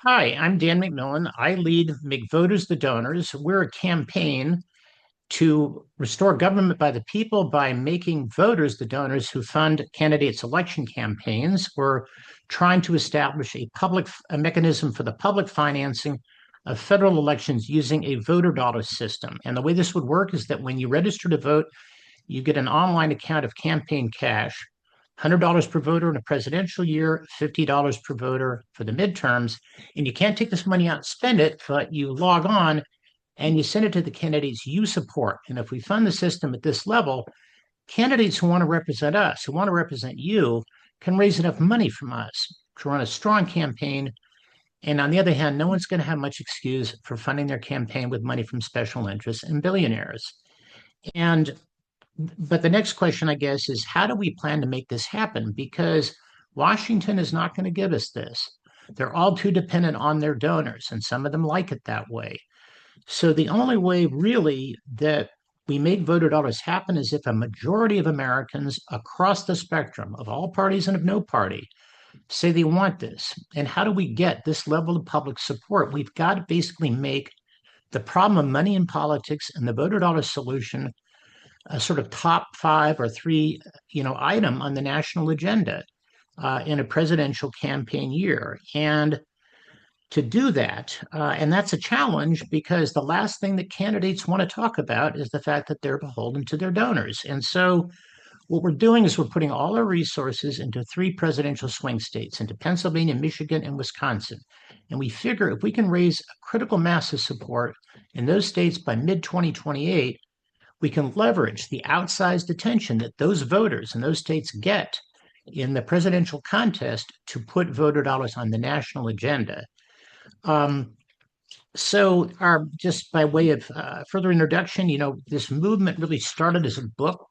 Hi, I'm Dan McMillan. I lead Make Voters the Donors. We're a campaign to restore government by the people by making voters the donors who fund candidates' election campaigns. We're trying to establish a mechanism for the public financing of federal elections using a voter dollar system. And the way this would work is that when you register to vote, you get an online account of campaign cash, $100 per voter in a presidential year, $50 per voter for the midterms. And you can't take this money out and spend it, but you log on and you send it to the candidates you support. And if we fund the system at this level, candidates who want to represent us, who want to represent you, can raise enough money from us to run a strong campaign. And on the other hand, no one's going to have much excuse for funding their campaign with money from special interests and billionaires. And but the next question, I guess, is how do we plan to make this happen? Because Washington is not going to give us this. They're all too dependent on their donors, and some of them like it that way. So the only way really that we make voter dollars happen is if a majority of Americans across the spectrum of all parties and of no party say they want this. And how do we get this level of public support? We've got to basically make the problem of money in politics and the voter dollar solution a sort of top five or three, item on the national agenda in a presidential campaign year. And to do that, and that's a challenge because the last thing that candidates want to talk about is the fact that they're beholden to their donors. And so what we're doing is we're putting all our resources into three presidential swing states, into Pennsylvania, Michigan, and Wisconsin. And we figure if we can raise a critical mass of support in those states by mid 2028, we can leverage the outsized attention that those voters in those states get in the presidential contest to put voter dollars on the national agenda. Um, just by way of further introduction, this movement really started as a book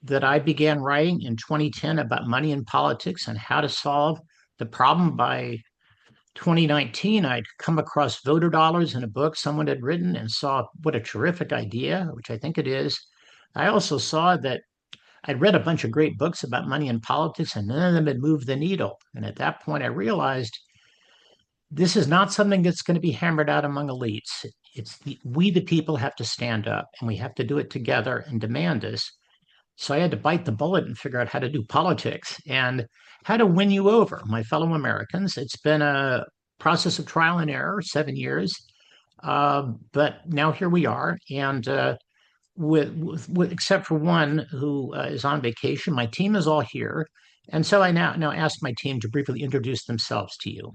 that I began writing in 2010 about money in politics and how to solve the problem. By 2019, I'd come across voter dollars in a book someone had written and saw what a terrific idea, which I think it is. I also saw that I'd read a bunch of great books about money in politics, and none of them had moved the needle. And at that point, I realized this is not something that's going to be hammered out among elites. We, the people, have to stand up, and we have to do it together and demand this. So I had to bite the bullet and figure out how to do politics and how to win you over, my fellow Americans. It's been a process of trial and error, 7 years. But now here we are. And except for one who is on vacation, my team is all here. And so I now ask my team to briefly introduce themselves to you.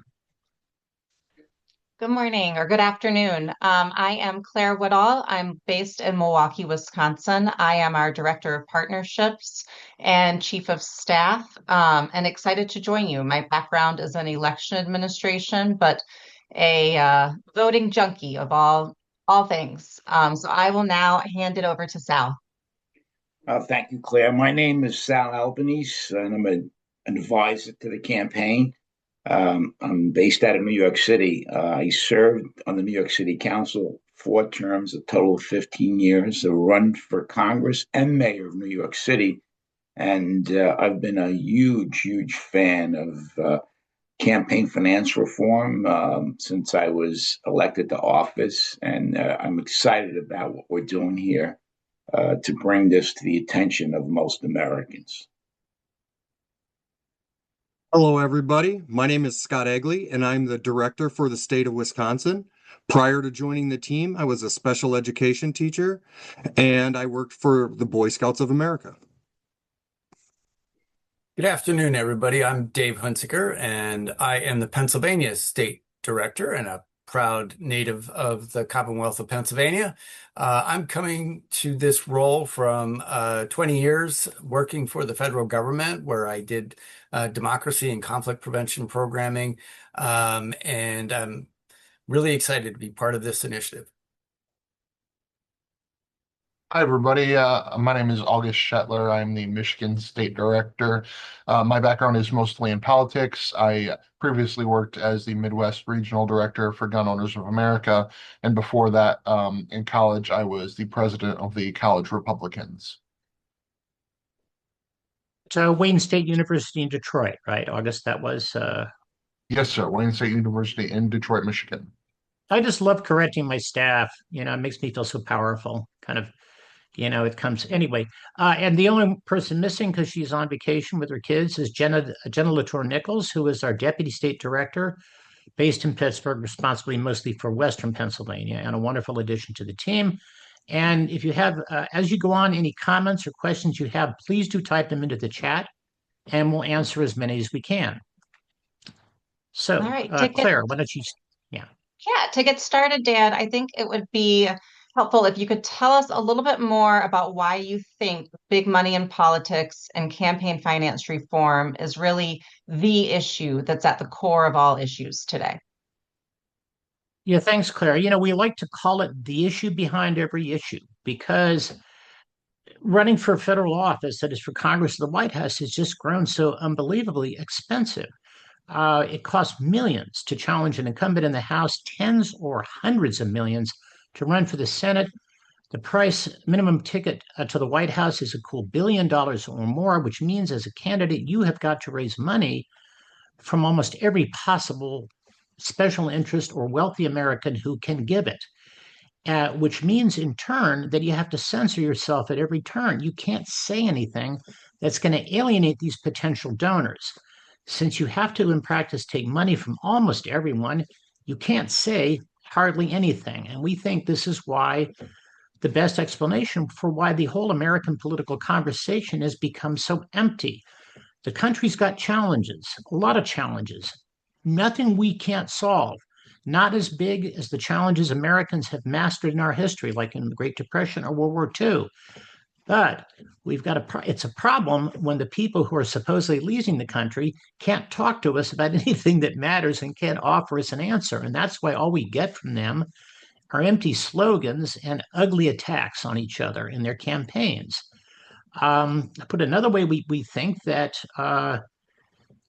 Good morning or good afternoon. I am Claire Woodall. I'm based in Milwaukee, Wisconsin. I am our Director of Partnerships and Chief of Staff, and excited to join you. My background is in election administration, but a voting junkie of all things. So I will now hand it over to Sal. Thank you, Claire. My name is Sal Albanese, and I'm an advisor to the campaign. I'm based out of New York City. I served on the New York City Council 4 terms, a total of 15 years, a run for Congress and mayor of New York City. And I've been a huge, huge fan of campaign finance reform since I was elected to office. And I'm excited about what we're doing here to bring this to the attention of most Americans. Hello, everybody. My name is Scott Egley, and I'm the director for the state of Wisconsin. Prior to joining the team, I was a special education teacher, and I worked for the Boy Scouts of America. Good afternoon, everybody. I'm Dave Hunsaker, and I am the Pennsylvania State Director and a proud native of the Commonwealth of Pennsylvania. I'm coming to this role from 20 years working for the federal government, where I did democracy and conflict prevention programming, and I'm really excited to be part of this initiative. Hi, everybody. My name is August Shetler. I'm the Michigan State Director. My background is mostly in politics. I previously worked as the Midwest Regional Director for Gun Owners of America. And before that, in college, I was the president of the College Republicans. So Wayne State University in Detroit, right? August, that was Yes, sir. Wayne State University in Detroit, Michigan. I just love correcting my staff. It makes me feel so powerful. Kind of, it comes anyway. And the only person missing because she's on vacation with her kids is Jenna Latour Nichols, who is our deputy state director based in Pittsburgh, responsible mostly for Western Pennsylvania, and a wonderful addition to the team. And if you have, as you go on, any comments or questions you have, please do type them into the chat, and we'll answer as many as we can. So, All right, Claire, why don't you? Yeah. Yeah, to get started, Dan, I think it would be helpful if you could tell us a little bit more about why you think big money in politics and campaign finance reform is really the issue that's at the core of all issues today. Yeah, thanks, Claire. We like to call it the issue behind every issue because running for federal office, that is for Congress or the White House, has just grown so unbelievably expensive. It costs millions to challenge an incumbent in the House, tens or hundreds of millions to run for the Senate. The price minimum ticket to the White House is a cool $1 billion or more, which means as a candidate, you have got to raise money from almost every possible special interest or wealthy American who can give it. Which means in turn that you have to censor yourself at every turn. You can't say anything that's going to alienate these potential donors. Since you have to, in practice, take money from almost everyone, you can't say hardly anything. And we think this is why the best explanation for why the whole American political conversation has become so empty. The country's got challenges, a lot of challenges, nothing we can't solve. Not as big as the challenges Americans have mastered in our history, like in the Great Depression or World War II. But it's a problem when the people who are supposedly leading the country can't talk to us about anything that matters and can't offer us an answer. And that's why all we get from them are empty slogans and ugly attacks on each other in their campaigns. Put another way, we think that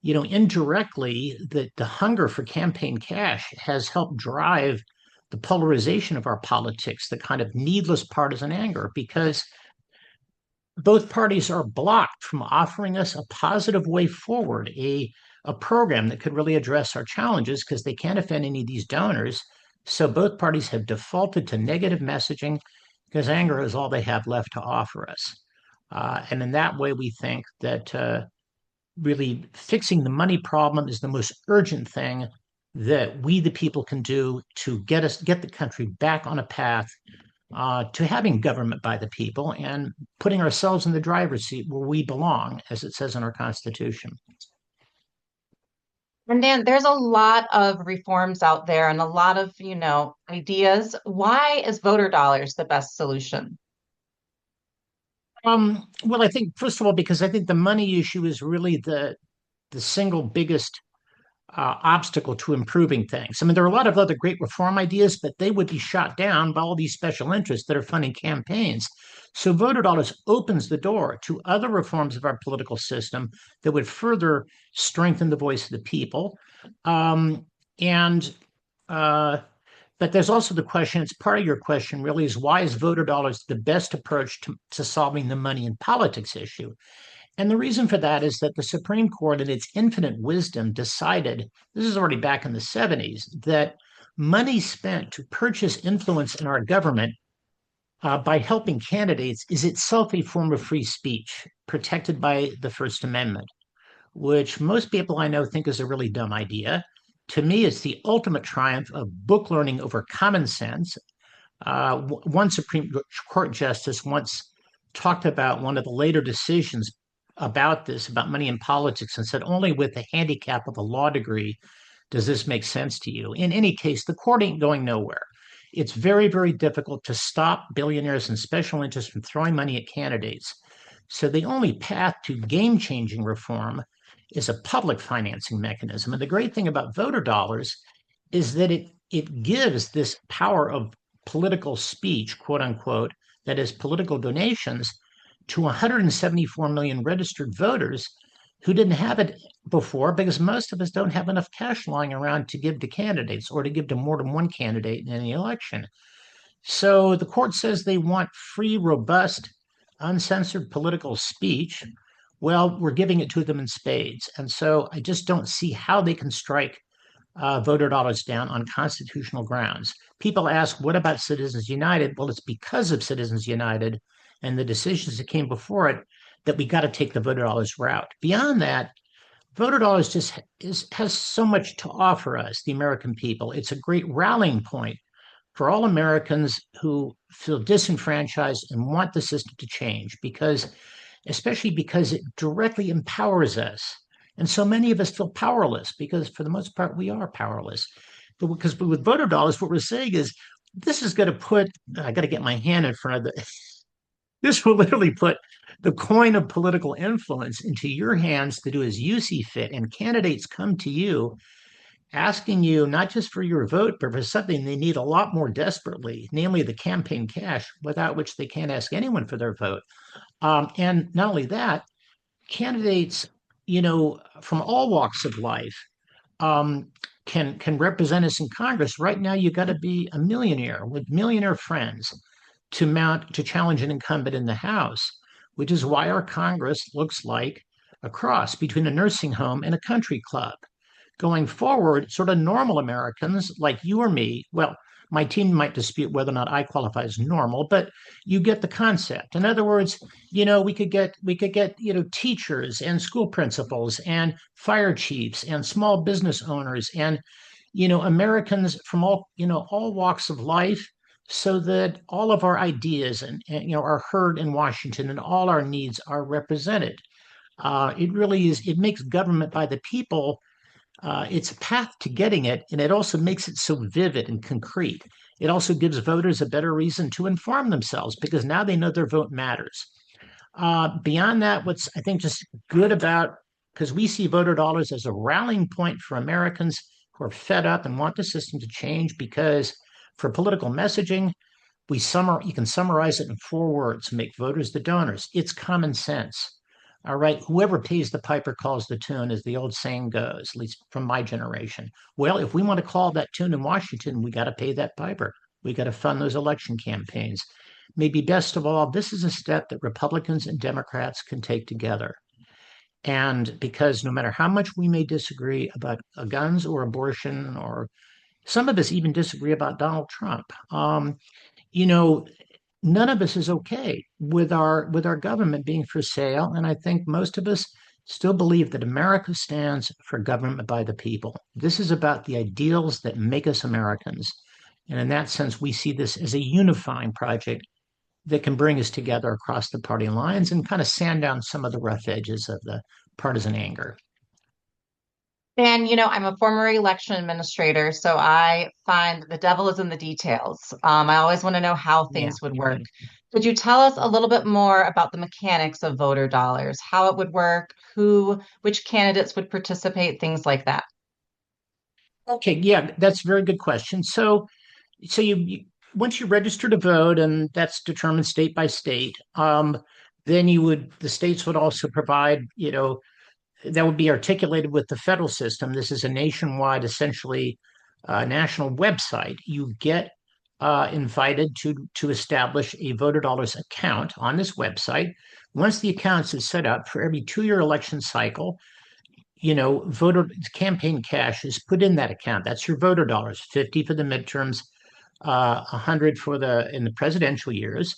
indirectly, the hunger for campaign cash has helped drive the polarization of our politics, the kind of needless partisan anger, because both parties are blocked from offering us a positive way forward, a program that could really address our challenges because they can't offend any of these donors. So both parties have defaulted to negative messaging because anger is all they have left to offer us. And in that way, we think that really fixing the money problem is the most urgent thing that we, the people, can do to get the country back on a path to having government by the people and putting ourselves in the driver's seat where we belong, as it says in our Constitution. And Dan, there's a lot of reforms out there and a lot of, ideas. Why is voter dollars the best solution? Well, I think, first of all, because I think the money issue is really the single biggest obstacle to improving things. I mean, there are a lot of other great reform ideas, but they would be shot down by all these special interests that are funding campaigns. So voter dollars opens the door to other reforms of our political system that would further strengthen the voice of the people. But there's also the question, it's part of your question really, is why is voter dollars the best approach to solving the money in politics issue? And the reason for that is that the Supreme Court, in its infinite wisdom, decided, this is already back in the 70s, that money spent to purchase influence in our government by helping candidates is itself a form of free speech protected by the First Amendment, which most people I know think is a really dumb idea. To me, it's the ultimate triumph of book learning over common sense. One Supreme Court justice once talked about one of the later decisions about money in politics, and said only with the handicap of a law degree does this make sense to you. In any case, the court ain't going nowhere. It's very, very difficult to stop billionaires and special interests from throwing money at candidates. So the only path to game-changing reform is a public financing mechanism. And the great thing about voter dollars is that it gives this power of political speech, quote unquote, that is political donations, to 174 million registered voters who didn't have it before, because most of us don't have enough cash lying around to give to candidates or to give to more than one candidate in any election. So the court says they want free, robust, uncensored political speech. Well, we're giving it to them in spades. And so I just don't see how they can strike voter dollars down on constitutional grounds. People ask, what about Citizens United? Well, it's because of Citizens United and the decisions that came before it that we got to take the voter dollars route. Beyond that, voter dollars just has so much to offer us, the American people. It's a great rallying point for all Americans who feel disenfranchised and want the system to change, especially because it directly empowers us. And so many of us feel powerless because, for the most part, we are powerless. But with voter dollars, what we're saying is this is going to put, I got to get my hand in front of this will literally put the coin of political influence into your hands to do as you see fit. And candidates come to you asking you not just for your vote, but for something they need a lot more desperately, namely the campaign cash, without which they can't ask anyone for their vote. And not only that, candidates, from all walks of life, can represent us in Congress. Right now, you got to be a millionaire with millionaire friends to challenge an incumbent in the House, which is why our Congress looks like a cross between a nursing home and a country club. Going forward, sort of normal Americans like you or me, well, my team might dispute whether or not I qualify as normal, but you get the concept. In other words, we could get teachers and school principals and fire chiefs and small business owners and Americans from all walks of life, so that all of our ideas and are heard in Washington and all our needs are represented. It really is. It makes government by the people. It's a path to getting it, and it also makes it so vivid and concrete. It also gives voters a better reason to inform themselves because now they know their vote matters. Beyond that, what's I think just good about, because we see voter dollars as a rallying point for Americans who are fed up and want the system to change, because for political messaging, you can summarize it in 4 words: make voters the donors. It's common sense. All right, whoever pays the piper calls the tune, as the old saying goes, at least from my generation. Well, if we want to call that tune in Washington, we got to pay that piper. We got to fund those election campaigns. Maybe best of all, this is a step that Republicans and Democrats can take together. And because no matter how much we may disagree about guns or abortion, or some of us even disagree about Donald Trump, none of us is okay with our government being for sale. And I think most of us still believe that America stands for government by the people. This is about the ideals that make us Americans. And in that sense, we see this as a unifying project that can bring us together across the party lines and kind of sand down some of the rough edges of the partisan anger. And, I'm a former election administrator, so I find the devil is in the details. I always want to know how things would work. Could you tell us a little bit more about the mechanics of voter dollars, how it would work, which candidates would participate, things like that? Okay, yeah, that's a very good question. So you once you register to vote, and that's determined state by state, then the states would also provide, that would be articulated with the federal system. This is a nationwide, essentially, national website. You get invited to establish a voter dollars account on this website. Once the account is set up, for every 2-year election cycle, voter campaign cash is put in that account. That's your voter dollars: 50 for the midterms, 100 in the presidential years.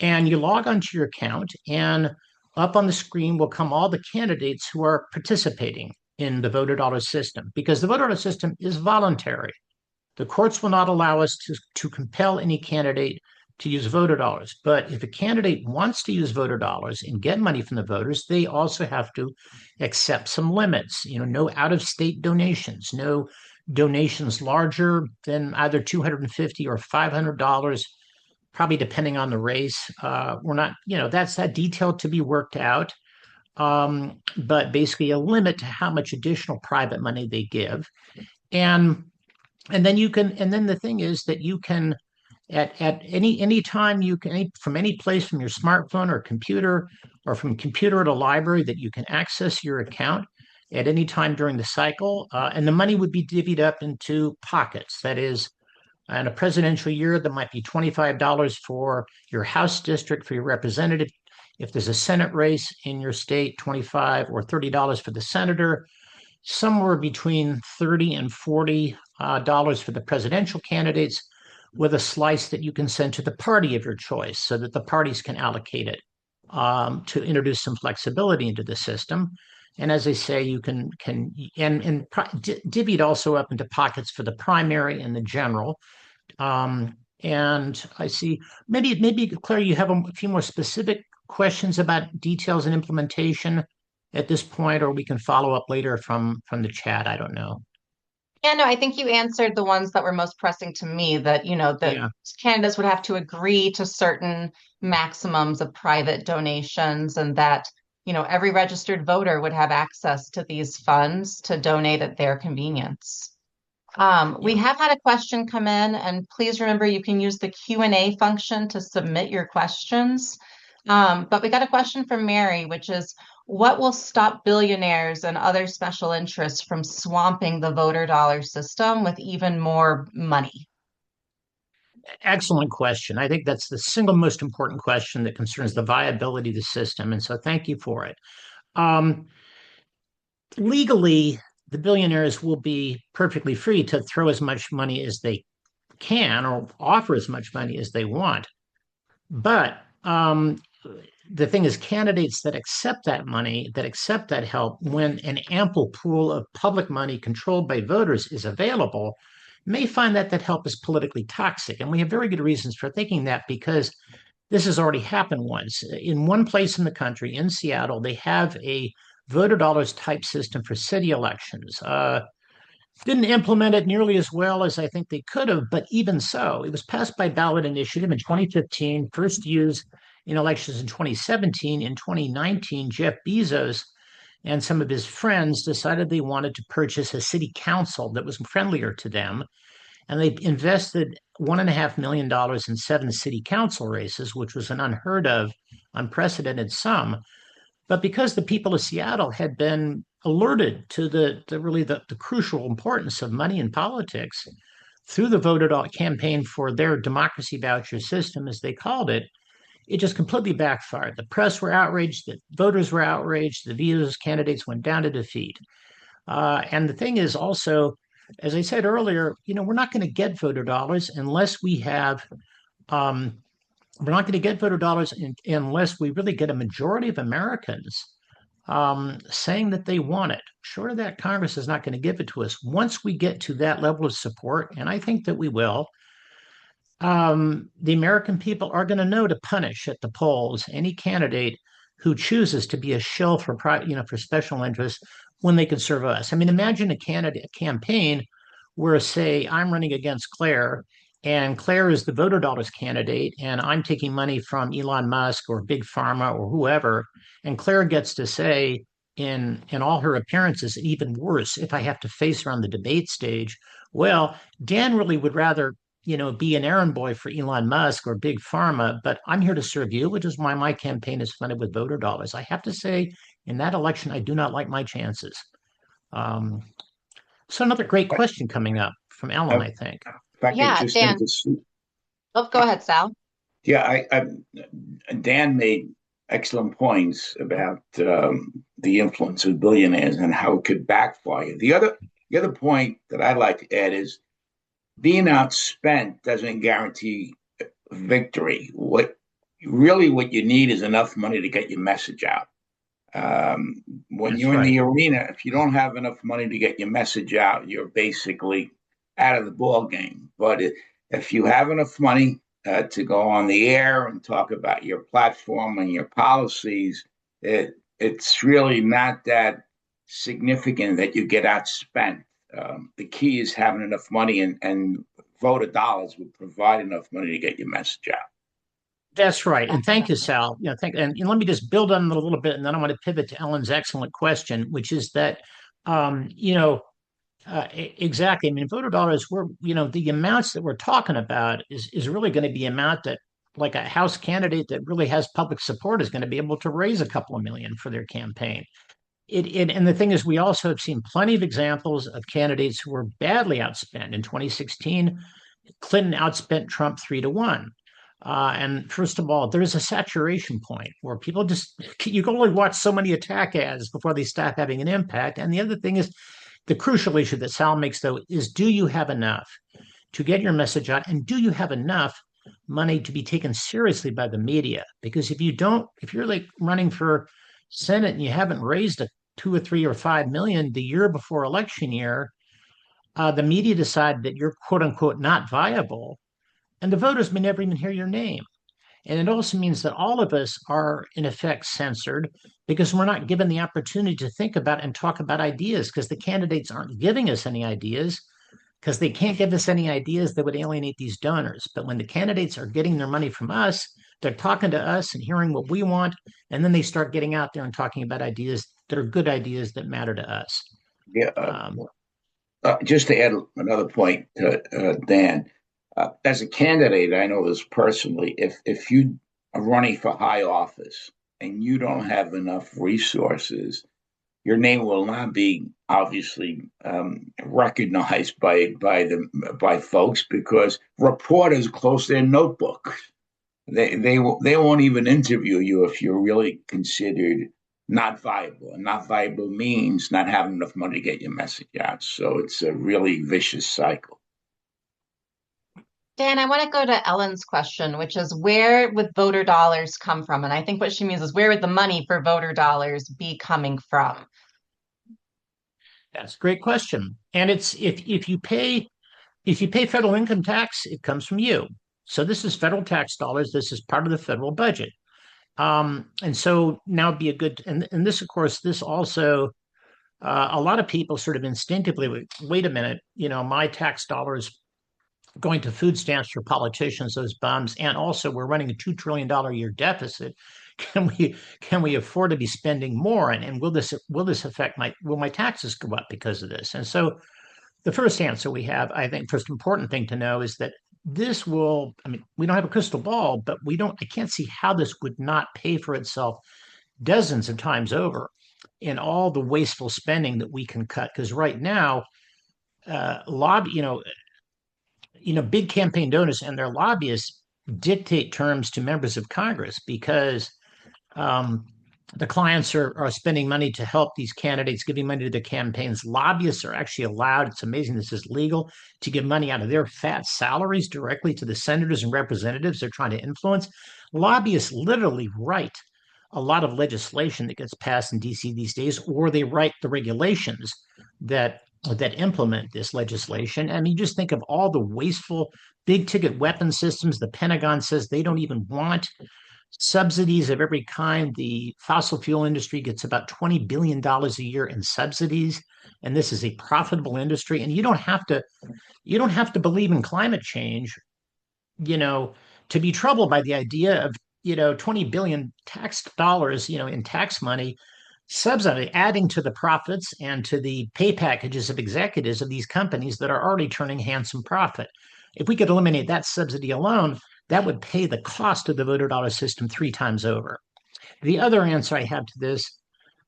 And you log onto your account, and up on the screen will come all the candidates who are participating in the voter dollar system, because the voter dollar system is voluntary. The courts will not allow us to compel any candidate to use voter dollars. But if a candidate wants to use voter dollars and get money from the voters, they also have to accept some limits. No out-of-state donations, no donations larger than either $250 or $500, probably depending on the race. We're not, that's that detail to be worked out. But basically a limit to how much additional private money they give. And then the thing is that you can, at any time, you can, from any place, from your smartphone or computer, or from computer at a library, that you can access your account at any time during the cycle. And the money would be divvied up into pockets. That is, in a presidential year, there might be $25 for your House district, for your representative. If there's a Senate race in your state, $25 or $30 for the senator. somewhere between 30 and 40 dollars for the presidential candidates, with a slice that you can send to the party of your choice so that the parties can allocate it to introduce some flexibility into the system. And as I say, you can divvy it also up into pockets for the primary and the general. And I see maybe Claire, you have a few more specific questions about details and implementation at this point, or we can follow up later from the chat. I don't know. Yeah, no, I think you answered the ones that were most pressing to me, that, that Yeah. candidates would have to agree to certain maximums of private donations, and that, every registered voter would have access to these funds to donate at their convenience. We have had a question come in, and please remember you can use the Q&A function to submit your questions. But we got a question from Mary, which is, what will stop billionaires and other special interests from swamping the voter dollar system with even more money? Excellent question. I think that's the single most important question that concerns the viability of the system. And so thank you for it. Legally, the billionaires will be perfectly free to throw as much money as they can or offer as much money as they want. But the thing is, candidates that accept that money, that accept that help when an ample pool of public money controlled by voters is available, may find that that help is politically toxic. And we have very good reasons for thinking that, because this has already happened once. In one place in the country, in Seattle, they have a voter dollars type system for city elections. Didn't implement it nearly as well as I think they could have, but even so, it was passed by ballot initiative in 2015, first used in elections in 2017. In 2019, Jeff Bezos and some of his friends decided they wanted to purchase a city council that was friendlier to them. And they invested $1.5 million in 7 city council races, which was an unheard of, unprecedented sum. But because the people of Seattle had been alerted to the crucial importance of money in politics through the voter campaign for their democracy voucher system, as they called it, it just completely backfired. The press were outraged, the voters were outraged, the Bezos candidates went down to defeat. And the thing is also, as I said earlier, we're not going to get voter dollars unless we have we're not going to get voter dollars unless we really get a majority of Americans saying that they want it. Short of that, Congress is not going to give it to us. Once we get to that level of support, and I think that we will, the American people are going to know to punish at the polls any candidate who chooses to be a shill for for special interests when they can serve us. I mean, imagine a campaign where, say, I'm running against Claire, and Claire is the voter dollars candidate, and I'm taking money from Elon Musk or Big Pharma or whoever, and Claire gets to say in all her appearances, even worse, if I have to face her on the debate stage, well, Dan really would rather be an errand boy for Elon Musk or Big Pharma, but I'm here to serve you, which is why my campaign is funded with voter dollars. I have to say, in that election, I do not like my chances. So another great question coming up from Ellen, I think. If I could Yeah, just Dan. Oh, go ahead, Sal. Yeah, Dan made excellent points about the influence of billionaires and how it could backfire. The other point that I'd like to add is being outspent doesn't guarantee victory. What you need is enough money to get your message out. When That's you're in right. the arena, if you don't have enough money to get your message out, you're basically out of the ball game. But if you have enough money to go on the air and talk about your platform and your policies, it's really not that significant that you get outspent. The key is having enough money, and voter dollars will provide enough money to get your message out. That's right. And thank you, Sal. And let me just build on it a little bit, and then I want to pivot to Ellen's excellent question, which is that, exactly. I mean, voter dollars, the amounts that we're talking about is really going to be amount that, like a House candidate that really has public support is going to be able to raise a couple of million for their campaign. And the thing is, we also have seen plenty of examples of candidates who were badly outspent. In 2016, Clinton outspent Trump 3-1. And first of all, there's a saturation point where people just, you can only watch so many attack ads before they start having an impact. And the other thing is the crucial issue that Sal makes, though, is do you have enough to get your message out? And do you have enough money to be taken seriously by the media? Because if you don't, if you're like running for Senate and you haven't raised a 2 or 3 or 5 million the year before election year, the media decide that you're quote unquote not viable, and the voters may never even hear your name. And it also means that all of us are, in effect, censored because we're not given the opportunity to think about and talk about ideas because the candidates aren't giving us any ideas because they can't give us any ideas that would alienate these donors. But when the candidates are getting their money from us, they're talking to us and hearing what we want, and then they start getting out there and talking about ideas that are good ideas that matter to us. Yeah. Um, Just to add another point, Dan, as a candidate, I know this personally. If you are running for high office and you don't have enough resources, your name will not be obviously recognized by folks because reporters close their notebooks. They won't even interview you if you're really considered not viable. And not viable means not having enough money to get your message out. So it's a really vicious cycle. Dan, I want to go to Ellen's question, which is where would voter dollars come from? And I think what she means is where would the money for voter dollars be coming from? that's a great question. And it's if you pay federal income tax, it comes from you. So this is federal tax dollars. This is part of the federal budget. And so now be a good, and this, of course, this also, a lot of people sort of instinctively, wait a minute, my tax dollars going to food stamps for politicians, those bums, and also we're running a $2 trillion a year deficit. Can we afford to be spending more? And will this affect will my taxes go up because of this? And so the first answer we have, I think, first important thing to know is that this will, I mean, we don't have a crystal ball, but I can't see how this would not pay for itself dozens of times over in all the wasteful spending that we can cut. Because right now, big campaign donors and their lobbyists dictate terms to members of Congress because the clients are spending money to help these candidates, giving money to the campaigns. Lobbyists are actually allowed, it's amazing this is legal, to give money out of their fat salaries directly to the senators and representatives they're trying to influence. Lobbyists literally write a lot of legislation that gets passed in DC these days, or they write the regulations that implement this legislation. And you just think of all the wasteful big ticket weapon systems. The Pentagon says they don't even want subsidies of every kind. The fossil fuel industry gets about $20 billion a year in subsidies. And this is a profitable industry. And you don't have to believe in climate change, to be troubled by the idea of, 20 billion tax dollars, in tax money subsidy adding to the profits and to the pay packages of executives of these companies that are already turning handsome profit. If we could eliminate that subsidy alone, that would pay the cost of the voter dollar system 3 times over. The other answer I have to this,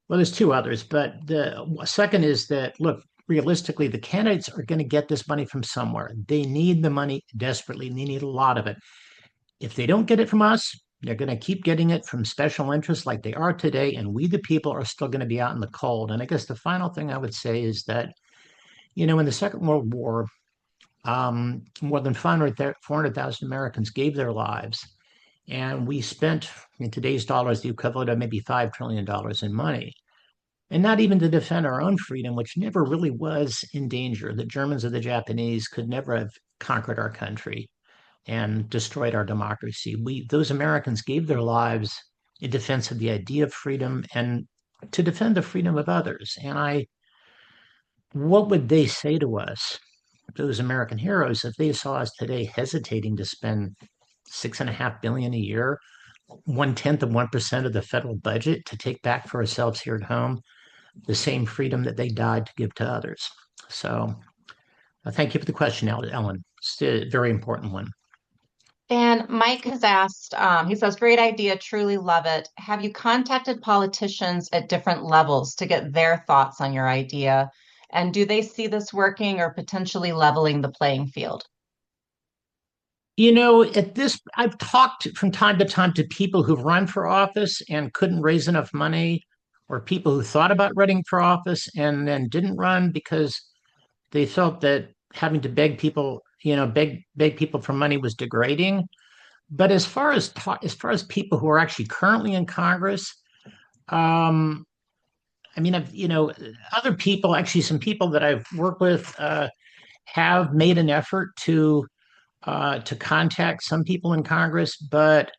well, there's 2 others, but the second is that, look, realistically, the candidates are going to get this money from somewhere. They need the money desperately, and they need a lot of it. If they don't get it from us, they're going to keep getting it from special interests like they are today, and we, the people, are still going to be out in the cold. And I guess the final thing I would say is that, in the Second World War, more than 400,000 Americans gave their lives, and we spent, in today's dollars, the equivalent of maybe $5 trillion in money. And not even to defend our own freedom, which never really was in danger. The Germans or the Japanese could never have conquered our country and destroyed our democracy. Those Americans gave their lives in defense of the idea of freedom and to defend the freedom of others. And what would they say to us, those American heroes, if they saw us today hesitating to spend $6.5 billion a year, 0.1% of the federal budget to take back for ourselves here at home, the same freedom that they died to give to others? So thank you for the question, Ellen. It's a very important one. And Mike has asked, he says, great idea, truly love it. Have you contacted politicians at different levels to get their thoughts on your idea? And do they see this working or potentially leveling the playing field? I've talked from time to time to people who've run for office and couldn't raise enough money, or people who thought about running for office and then didn't run because they felt that having to beg people for money was degrading. But as far as people who are actually currently in Congress, um, I mean, other people, actually, some people that I've worked with, have made an effort to contact some people in Congress, but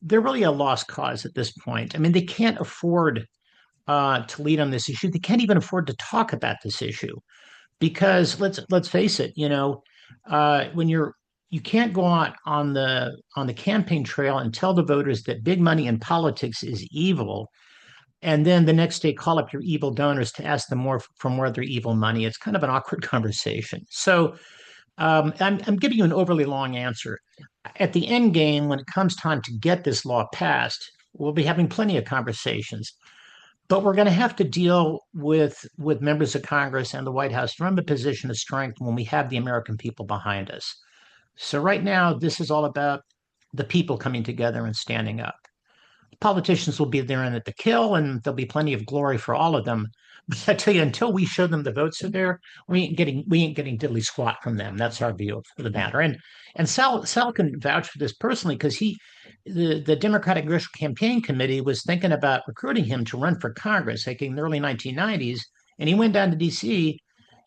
they're really a lost cause at this point. I mean, they can't afford to lead on this issue. They can't even afford to talk about this issue because let's face it, when you can't go out on the campaign trail and tell the voters that big money in politics is evil, and then the next day call up your evil donors to ask them more from where their evil money. It's kind of an awkward conversation. So I'm giving you an overly long answer. At the end game, when it comes time to get this law passed, we'll be having plenty of conversations. But we're going to have to deal with members of Congress and the White House from a position of strength when we have the American people behind us. So right now, this is all about the people coming together and standing up. Politicians will be there in it to kill, and there'll be plenty of glory for all of them. But I tell you, until we show them the votes are there, we ain't getting diddly squat from them. That's our view of the matter. And Sal can vouch for this personally because the Democratic Congressional Campaign Committee was thinking about recruiting him to run for Congress, like in the early 1990s, and he went down to D.C.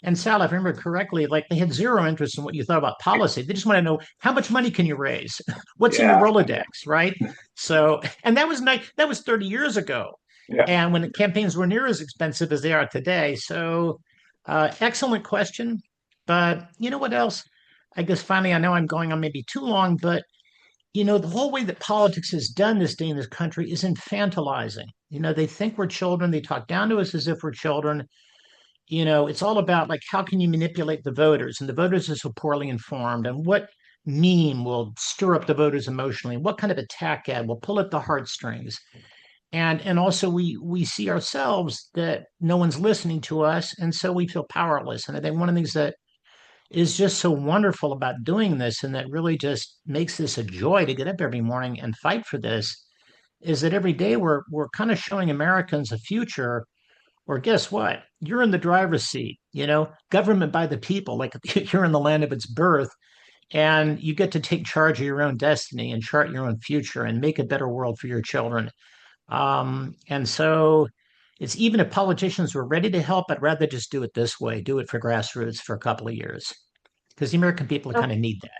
And Sal, if I remember correctly, like they had zero interest in what you thought about policy. They just want to know how much money can you raise, what's in your Yeah, Rolodex, right? So, and that was 30 years ago, yeah. and when the campaigns were near as expensive as they are today. So, excellent question. But you know what else? I guess finally, I know I'm going on maybe too long, but the whole way that politics is done this day in this country is infantilizing. They think we're children. They talk down to us as if we're children. It's all about like how can you manipulate the voters, and the voters are so poorly informed, and what meme will stir up the voters emotionally, and what kind of attack ad will pull at the heartstrings. And also we see ourselves that no one's listening to us, and so we feel powerless. And I think one of the things that is just so wonderful about doing this, and that really just makes this a joy to get up every morning and fight for this, is that every day we're kind of showing Americans a future. Or guess what? You're in the driver's seat, government by the people, like you're in the land of its birth, and you get to take charge of your own destiny and chart your own future and make a better world for your children. And so it's even if politicians were ready to help, I'd rather just do it this way, do it for grassroots for a couple of years, because the American people kind of need that.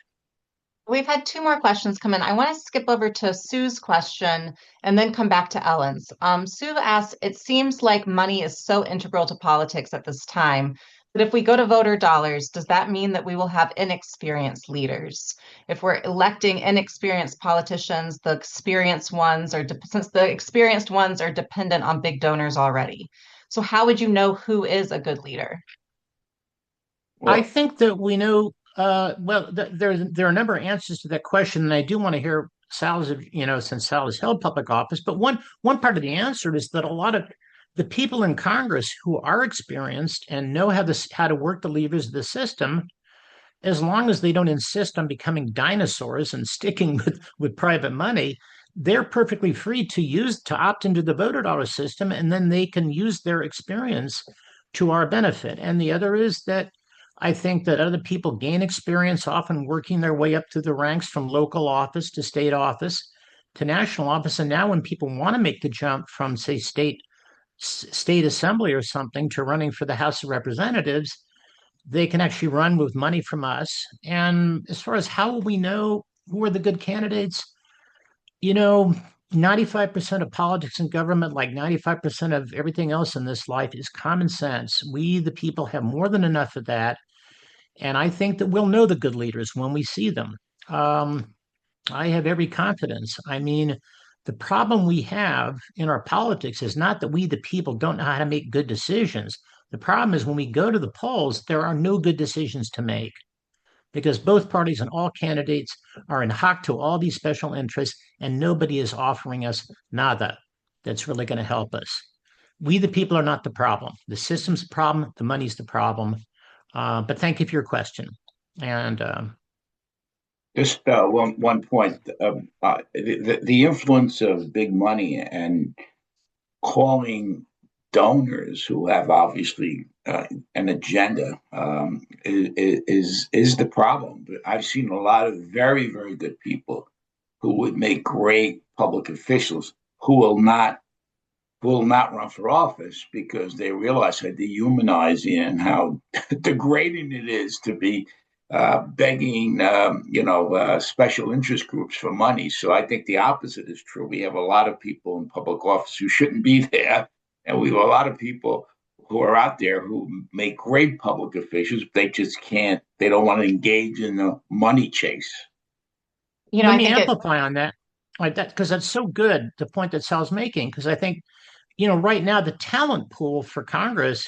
We've had two more questions come in. I want to skip over to Sue's question and then come back to Ellen's. Sue asks, it seems like money is so integral to politics at this time, but if we go to voter dollars, does that mean that we will have inexperienced leaders? If we're electing inexperienced politicians, since the experienced ones are dependent on big donors already. So how would you know who is a good leader? I Well, think that we know. Well, there are a number of answers to that question, and I do want to hear Sal's. Since Sal has held public office, but one part of the answer is that a lot of the people in Congress who are experienced and know how to work the levers of the system, as long as they don't insist on becoming dinosaurs and sticking with private money, they're perfectly free to opt into the voter dollar system, and then they can use their experience to our benefit. And the other is that I think that other people gain experience, often working their way up through the ranks from local office to state office to national office. And now when people want to make the jump from, say, state assembly or something to running for the House of Representatives, they can actually run with money from us. And as far as how will we know who are the good candidates, you know, 95% of politics and government, like 95% of everything else in this life, is common sense. We, the people, have more than enough of that. And I think that we'll know the good leaders when we see them. Um, I have every confidence. I mean, the problem we have in our politics is not that we, the people, don't know how to make good decisions. The problem is when we go to the polls, there are no good decisions to make because both parties and all candidates are in hock to all these special interests, and nobody is offering us nada that's really going to help us. We, the people, are not the problem. The system's the problem. The money's the problem. But thank you for your question. And Just one point. The influence of big money and calling donors who have obviously an agenda is the problem. But I've seen a lot of very good people who would make great public officials who will not run for office because they realize how dehumanizing and how degrading it is to be begging, special interest groups for money. So I think the opposite is true. We have a lot of people in public office who shouldn't be there, and we have a lot of people who are out there who make great public officials. They just can't. They don't want to engage in the money chase. Let I me think it amplify on that, like that, because that's so good, the point that Sal's making, because I think, right now the talent pool for Congress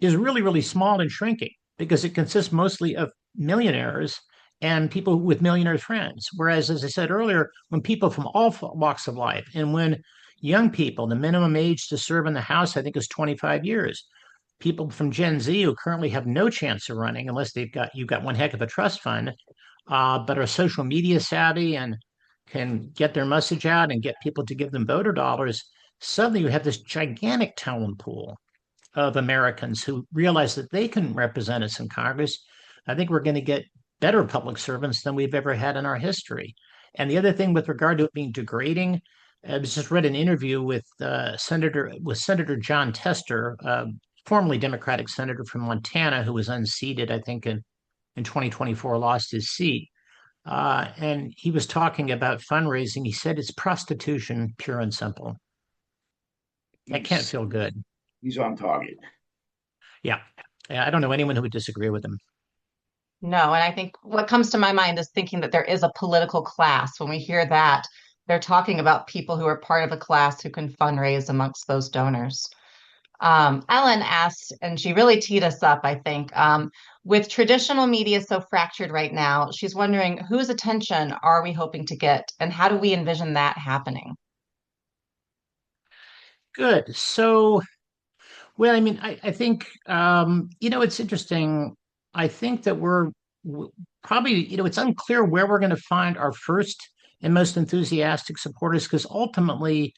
is really small and shrinking because it consists mostly of millionaires and people with millionaire friends. Whereas, as I said earlier, when people from all walks of life and when young people, the minimum age to serve in the House, I think, is 25 years. People from Gen Z who currently have no chance of running unless you've got one heck of a trust fund, but are social media savvy and can get their message out and get people to give them voter dollars, suddenly you have this gigantic talent pool of Americans who realize that they can represent us in Congress. I think we're going to get better public servants than we've ever had in our history. And the other thing with regard to it being degrading, I just read an interview with Senator John Tester, formerly Democratic senator from Montana, who was unseated, I think, in 2024, lost his seat. And he was talking about fundraising. He said it's prostitution, pure and simple. That can't He's feel good. he's on target. Yeah. I don't know anyone who would disagree with him. No, and I think what comes to my mind is thinking that there is a political class. When we hear that, they're talking about people who are part of a class who can fundraise amongst those donors. Ellen asked, and she really teed us up, I think. With traditional media so fractured right now, she's wondering whose attention are we hoping to get, and how do we envision that happening? Good. So, well, I mean, I think, it's interesting. I think that probably, it's unclear where we're going to find our first and most enthusiastic supporters because ultimately,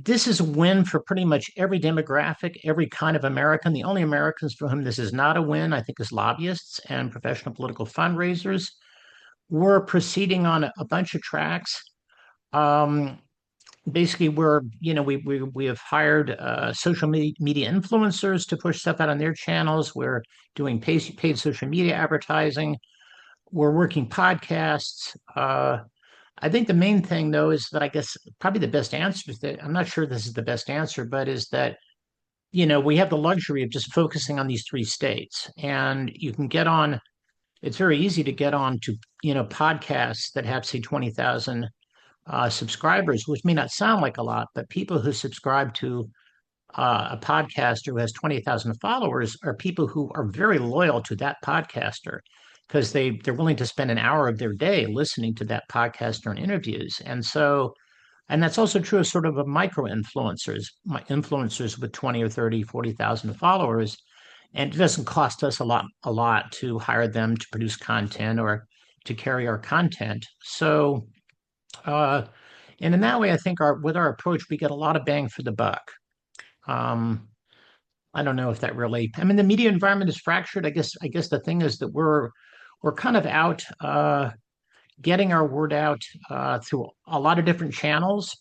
this is a win for pretty much every demographic, every kind of American. The only Americans for whom this is not a win, I think, is lobbyists and professional political fundraisers. We're proceeding on a bunch of tracks. Um, Basically, we have hired social media influencers to push stuff out on their channels. We're doing paid social media advertising. We're working podcasts. I think the main thing, though, is that I guess probably the best answer is that I'm not sure this is the best answer, but is that, we have the luxury of just focusing on these three states. And you can get on, it's very easy to get on to, podcasts that have, say, 20,000 subscribers, which may not sound like a lot, but people who subscribe to a podcaster who has 20,000 followers are people who are very loyal to that podcaster because they're willing to spend an hour of their day listening to that podcaster and interviews. And that's also true of sort of micro influencers, influencers with 20 or 30, 40,000 followers. And it doesn't cost us a lot to hire them to produce content or to carry our content. So, uh, and in that way, I think with our approach, we get a lot of bang for the buck. Um, I don't know if that really. I mean, the media environment is fractured. I guess the thing is that we're kind of out getting our word out through a lot of different channels.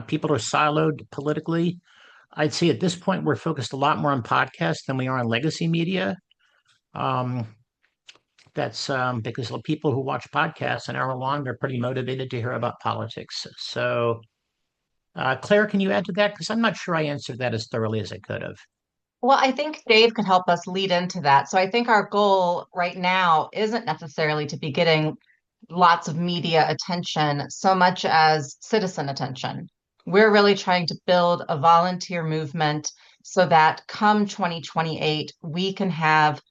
People are siloed politically. I'd say at this point we're focused a lot more on podcasts than we are on legacy media. Um, that's because the people who watch podcasts an hour long, they're pretty motivated to hear about politics. So, Claire, can you add to that? Because I'm not sure I answered that as thoroughly as I could have. Well, I think Dave could help us lead into that. So I think our goal right now isn't necessarily to be getting lots of media attention so much as citizen attention. We're really trying to build a volunteer movement so that come 2028, we can have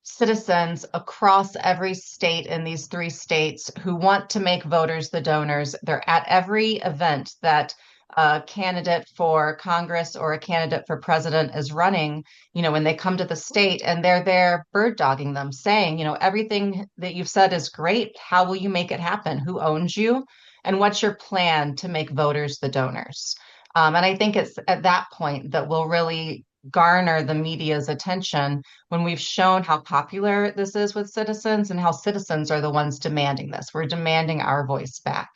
citizens across every state in these three states who want to make voters the donors. They're at every event that a candidate for Congress or a candidate for president is running, when they come to the state and they're there bird dogging them, saying, everything that you've said is great. How will you make it happen? Who owns you? And what's your plan to make voters the donors? And I think it's at that point that we'll really garner the media's attention when we've shown how popular this is with citizens and how citizens are the ones demanding this. We're demanding our voice back.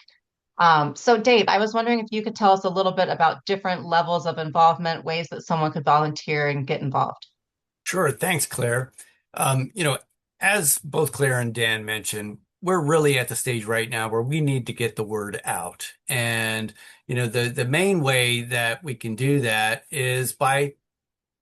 So Dave, I was wondering if you could tell us a little bit about different levels of involvement, ways that someone could volunteer and get involved. Sure. Thanks, Claire. As both Claire and Dan mentioned, we're really at the stage right now where we need to get the word out. And, the main way that we can do that is by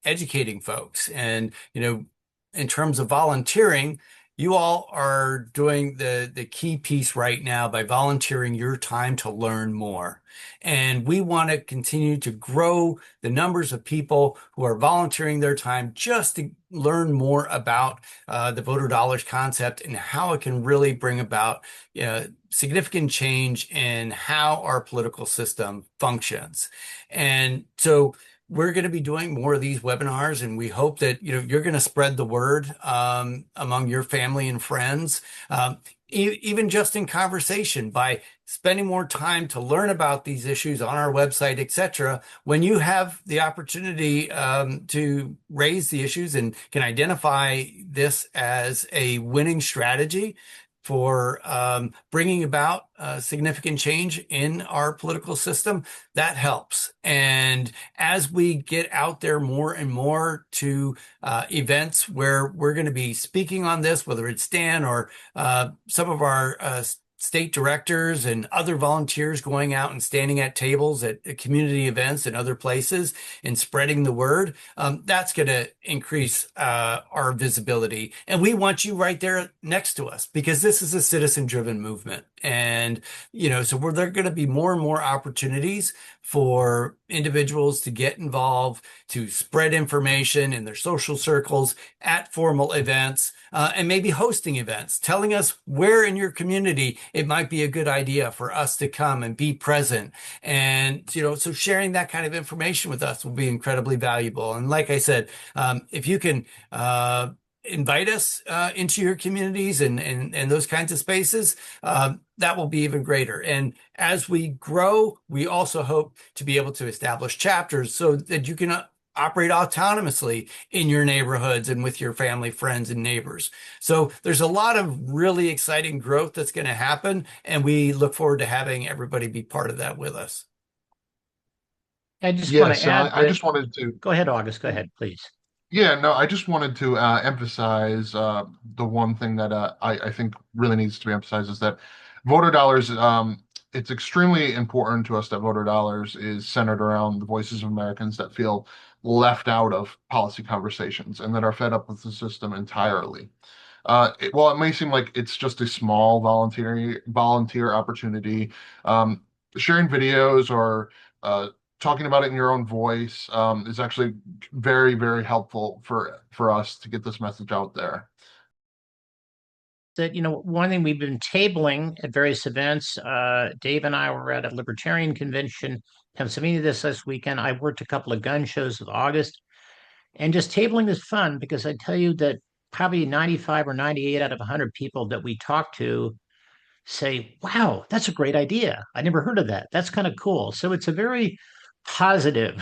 educating folks. And, in terms of volunteering, you all are doing the key piece right now by volunteering your time to learn more. And we want to continue to grow the numbers of people who are volunteering their time just to learn more about the voter dollars concept and how it can really bring about significant change in how our political system functions. And so we're going to be doing more of these webinars, and we hope that you're going to spread the word among your family and friends, even just in conversation, by spending more time to learn about these issues on our website, etc. When you have the opportunity to raise the issues and can identify this as a winning strategy for bringing about significant change in our political system, that helps. And as we get out there more and more to events where we're going to be speaking on this, whether it's Dan or some of our state directors and other volunteers going out and standing at tables at community events and other places and spreading the word, that's going to increase our visibility. And we want you right there next to us, because this is a citizen-driven movement. And, so there are going to be more and more opportunities for individuals to get involved, to spread information in their social circles, at formal events, and maybe hosting events, telling us where in your community it might be a good idea for us to come and be present. And, so sharing that kind of information with us will be incredibly valuable. And like I said, if you can invite us into your communities and those kinds of spaces, that will be even greater. And as we grow, we also hope to be able to establish chapters so that you can operate autonomously in your neighborhoods and with your family, friends, and neighbors. So there's a lot of really exciting growth that's going to happen, and we look forward to having everybody be part of that with us. I just want Yes, to add I just wanted to. Go ahead, August. Go ahead, please. Yeah, no, I just wanted to emphasize the one thing that I think really needs to be emphasized is that voter dollars, it's extremely important to us that voter dollars is centered around the voices of Americans that feel left out of policy conversations and that are fed up with the system entirely. While it may seem like it's just a small volunteer opportunity, sharing videos or talking about it in your own voice is actually very, very helpful for us to get this message out there. That, one thing we've been tabling at various events, Dave and I were at a libertarian convention in Pennsylvania this last weekend. I worked a couple of gun shows with August, and just tabling is fun because I tell you that probably 95 or 98 out of 100 people that we talk to say, wow, that's a great idea. I never heard of that. That's kind of cool. So it's a very positive,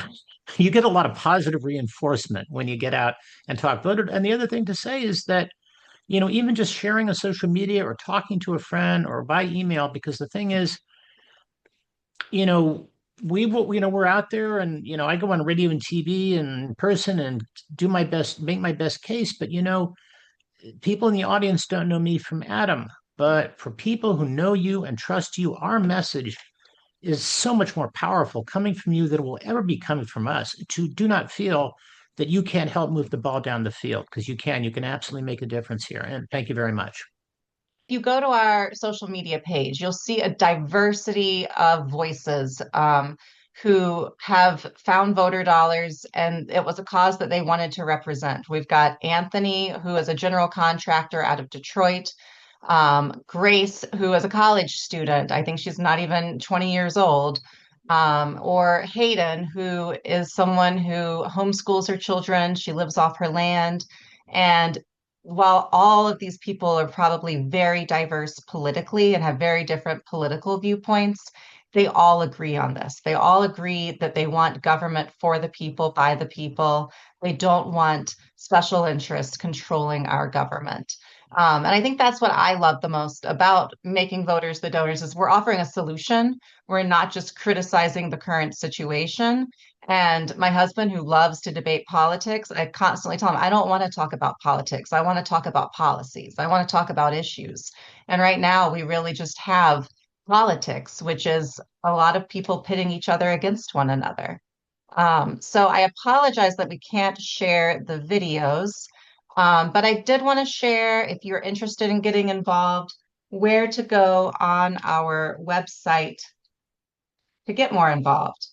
you get a lot of positive reinforcement when you get out and talk voter. And the other thing to say is that, even just sharing on social media or talking to a friend or by email, because the thing is, we're out there and, I go on radio and TV and in person and do my best, make my best case. But, people in the audience don't know me from Adam. But for people who know you and trust you, our message is so much more powerful coming from you than it will ever be coming from us. Do not feel that you can't help move the ball down the field, because you can. You can absolutely make a difference here. And thank you very much. If you go to our social media page, you'll see a diversity of voices who have found voter dollars, and it was a cause that they wanted to represent. We've got Anthony, who is a general contractor out of Detroit. Grace, who is a college student. I think she's not even 20 years old. Or Hayden, who is someone who homeschools her children. She lives off her land. And while all of these people are probably very diverse politically and have very different political viewpoints, they all agree on this. They all agree that they want government for the people, by the people. They don't want special interests controlling our government. And I think that's what I love the most about making voters the donors is we're offering a solution. We're not just criticizing the current situation. And my husband, who loves to debate politics, I constantly tell him, I don't want to talk about politics. I want to talk about policies. I want to talk about issues. And right now, we really just have politics, which is a lot of people pitting each other against one another. So I apologize that we can't share the videos, but I did want to share, if you're interested in getting involved, where to go on our website to get more involved.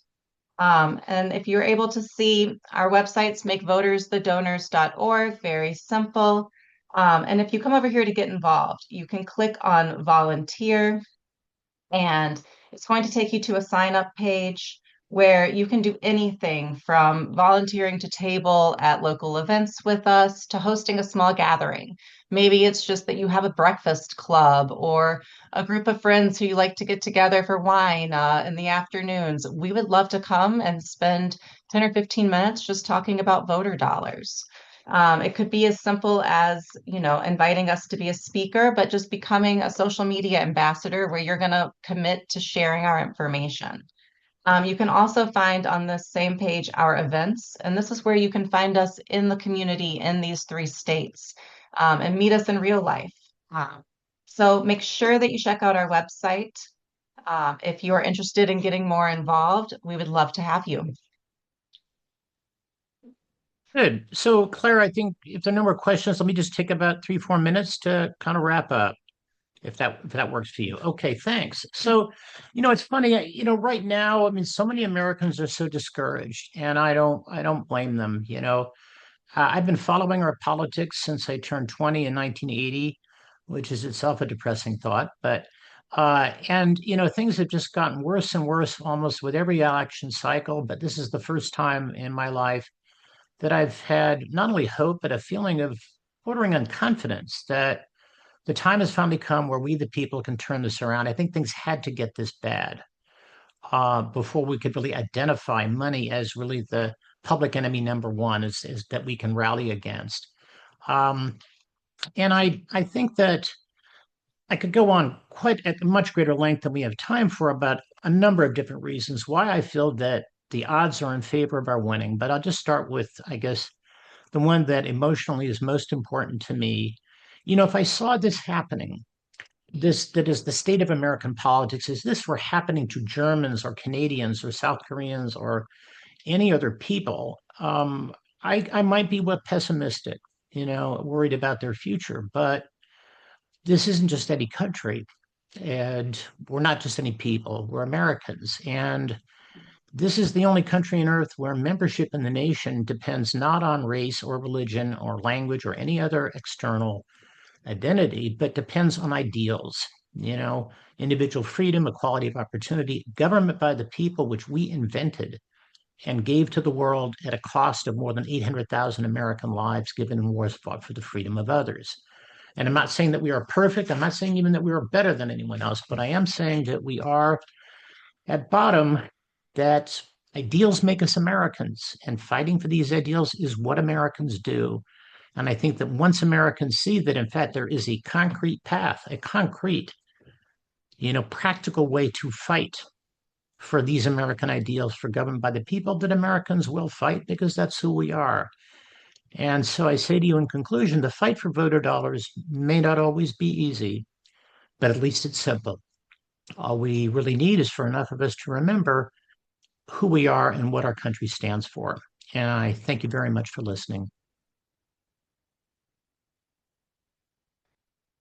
And if you're able to see, our website's makevotersthedonors.org, very simple. And if you come over here to get involved, you can click on volunteer, and it's going to take you to a sign up page where you can do anything from volunteering to table at local events with us to hosting a small gathering. Maybe it's just that you have a breakfast club or a group of friends who you like to get together for wine in the afternoons. We would love to come and spend 10 or 15 minutes just talking about voter dollars. It could be as simple as, inviting us to be a speaker, but just becoming a social media ambassador where you're going to commit to sharing our information. You can also find on the same page our events, and this is where you can find us in the community in these 3 states and meet us in real life. So make sure that you check out our website. If you're interested in getting more involved, we would love to have you. Good. So, Claire, I think if there are no more questions, let me just take about 3, 4 minutes to kind of wrap up, if that works for you. Okay, thanks. So, it's funny, right now, I mean, so many Americans are so discouraged, and I don't blame them. I've been following our politics since I turned 20 in 1980, which is itself a depressing thought. But things have just gotten worse and worse almost with every election cycle. But this is the first time in my life that I've had not only hope, but a feeling of bordering on confidence that the time has finally come where we, the people, can turn this around. I think things had to get this bad before we could really identify money as really the public enemy number one is that we can rally against. And I think that I could go on quite at much greater length than we have time for about a number of different reasons why I feel that the odds are in favor of our winning. But I'll just start with, I guess, the one that emotionally is most important to me. If I saw this happening, that is the state of American politics, is this were happening to Germans or Canadians or South Koreans or any other people, I might be pessimistic, worried about their future. But this isn't just any country, and we're not just any people, we're Americans. And this is the only country on earth where membership in the nation depends not on race or religion or language or any other external identity, but depends on ideals, individual freedom, equality of opportunity, government by the people, which we invented and gave to the world at a cost of more than 800,000 American lives given in wars fought for the freedom of others. And I'm not saying that we are perfect. I'm not saying even that we are better than anyone else, but I am saying that we are at bottom, that ideals make us Americans, and fighting for these ideals is what Americans do. And I think that once Americans see that, in fact, there is a concrete path, a concrete, practical way to fight for these American ideals for government by the people, that Americans will fight because that's who we are. And so I say to you in conclusion, the fight for voter dollars may not always be easy, but at least it's simple. All we really need is for enough of us to remember who we are and what our country stands for. And I thank you very much for listening.